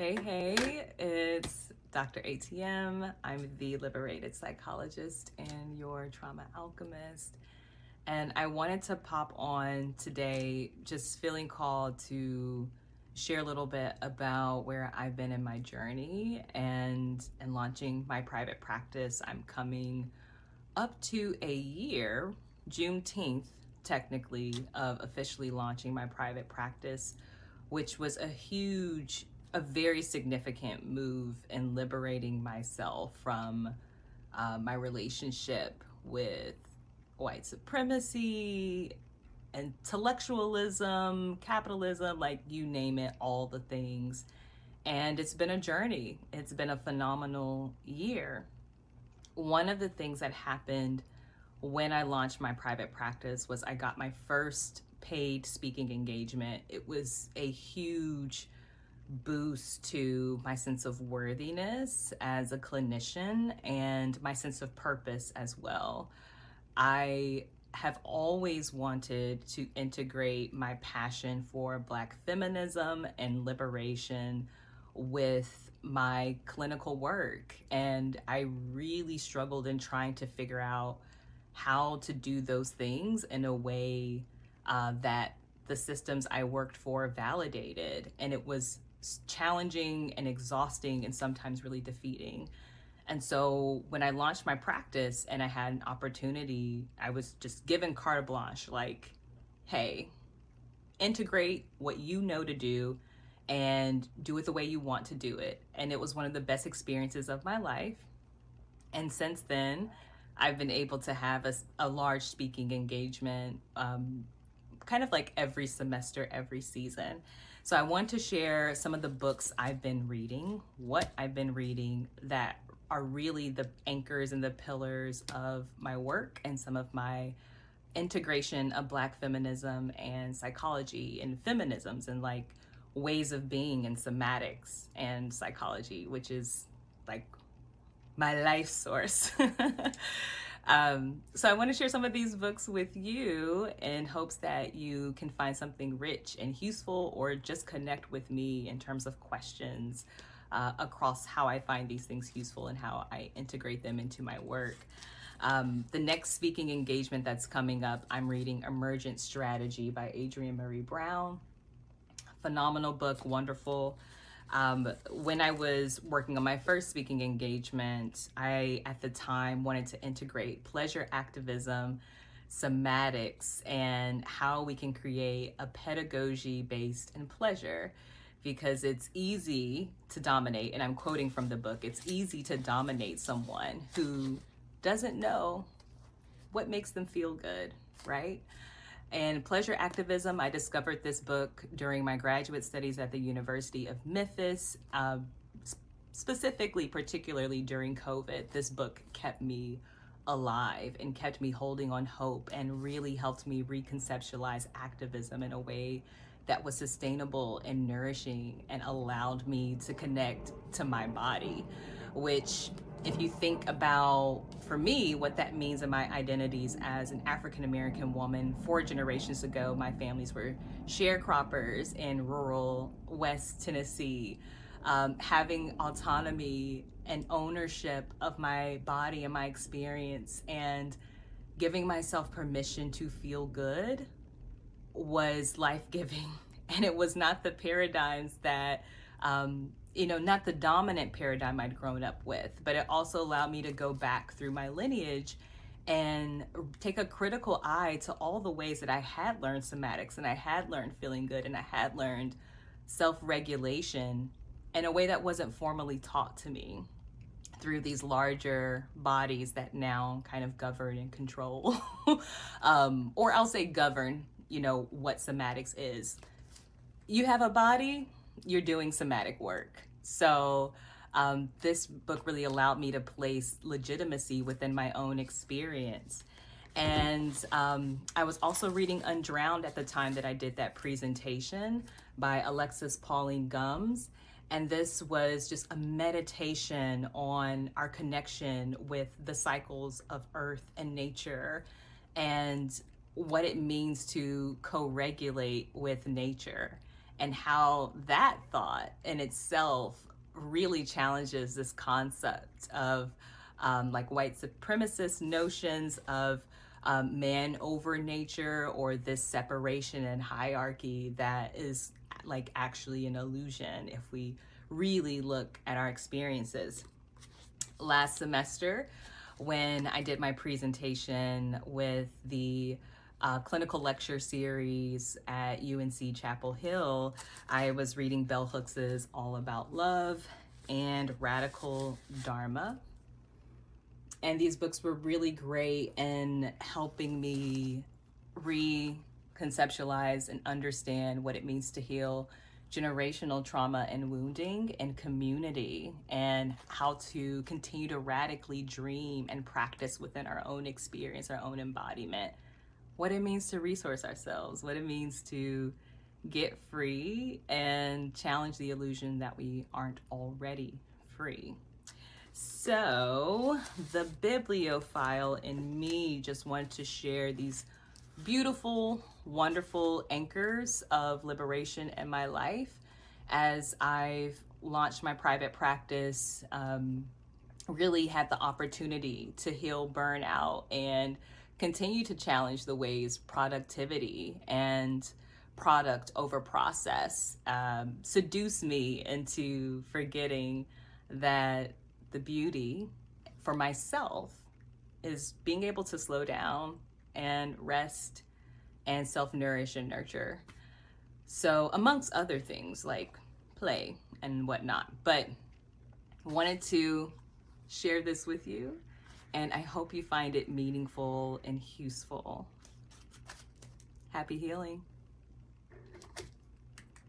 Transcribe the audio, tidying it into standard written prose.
Hey, it's Dr. ATM. I'm the liberated psychologist and your trauma alchemist. And I wanted to pop on today, just feeling called to share a little bit about where I've been in my journey and launching my private practice. I'm coming up to a year, Juneteenth, technically, of officially launching my private practice, which was a very significant move in liberating myself from my relationship with white supremacy, intellectualism, capitalism, like you name it, all the things. And it's been a journey. It's been a phenomenal year. One of the things that happened when I launched my private practice was I got my first paid speaking engagement. It was a huge boost to my sense of worthiness as a clinician and my sense of purpose as well. I have always wanted to integrate my passion for Black feminism and liberation with my clinical work. And I really struggled in trying to figure out how to do those things in a way that the systems I worked for validated. And it was challenging and exhausting and sometimes really defeating. And so when I launched my practice and I had an opportunity, I was just given carte blanche, like, hey, integrate what you know to do and do it the way you want to do it. And it was one of the best experiences of my life. And since then, I've been able to have a large speaking engagement, kind of like every semester, every season. So I want to share some of the books I've been reading, what I've been reading that are really the anchors and the pillars of my work and some of my integration of Black feminism and psychology and feminisms and like ways of being and somatics and psychology, which is like my life source. So I want to share some of these books with you in hopes that you can find something rich and useful or just connect with me in terms of questions across how I find these things useful and how I integrate them into my work. The next speaking engagement that's coming up, I'm reading Emergent Strategy by Adrienne Maree Brown. Phenomenal book, wonderful. When I was working on my first speaking engagement, I, at the time, wanted to integrate pleasure activism, somatics, and how we can create a pedagogy based in pleasure, because it's easy to dominate, and I'm quoting from the book, it's easy to dominate someone who doesn't know what makes them feel good, right? And pleasure activism, I discovered this book during my graduate studies at the University of Memphis, particularly during COVID. This book kept me alive and kept me holding on hope and really helped me reconceptualize activism in a way that was sustainable and nourishing and allowed me to connect to my body, which, if you think about, for me, what that means in my identities as an African-American woman, 4 generations ago, my families were sharecroppers in rural West Tennessee. Having autonomy and ownership of my body and my experience and giving myself permission to feel good was life-giving. And it was not the paradigms that, not the dominant paradigm I'd grown up with, but it also allowed me to go back through my lineage and take a critical eye to all the ways that I had learned somatics and I had learned feeling good and I had learned self-regulation in a way that wasn't formally taught to me through these larger bodies that now kind of govern and control, or I'll say govern, what somatics is. You have a body, you're doing somatic work. So this book really allowed me to place legitimacy within my own experience. And I was also reading Undrowned at the time that I did that presentation by Alexis Pauline Gumbs. And this was just a meditation on our connection with the cycles of earth and nature and what it means to co-regulate with nature and how that thought in itself really challenges this concept of like white supremacist notions of man over nature, or this separation and hierarchy that is like actually an illusion if we really look at our experiences. Last semester, when I did my presentation with the clinical lecture series at UNC Chapel Hill, I was reading Bell Hooks's All About Love and Radical Dharma. And these books were really great in helping me reconceptualize and understand what it means to heal generational trauma and wounding in community, and how to continue to radically dream and practice within our own experience, our own embodiment, what it means to resource ourselves, what it means to get free and challenge the illusion that we aren't already free. So the bibliophile in me just wanted to share these beautiful, wonderful anchors of liberation in my life as I've launched my private practice, really had the opportunity to heal burnout and continue to challenge the ways productivity and product over process seduce me into forgetting that the beauty for myself is being able to slow down and rest and self-nourish and nurture. So amongst other things like play and whatnot, but wanted to share this with you, and I hope you find it meaningful and useful. Happy healing.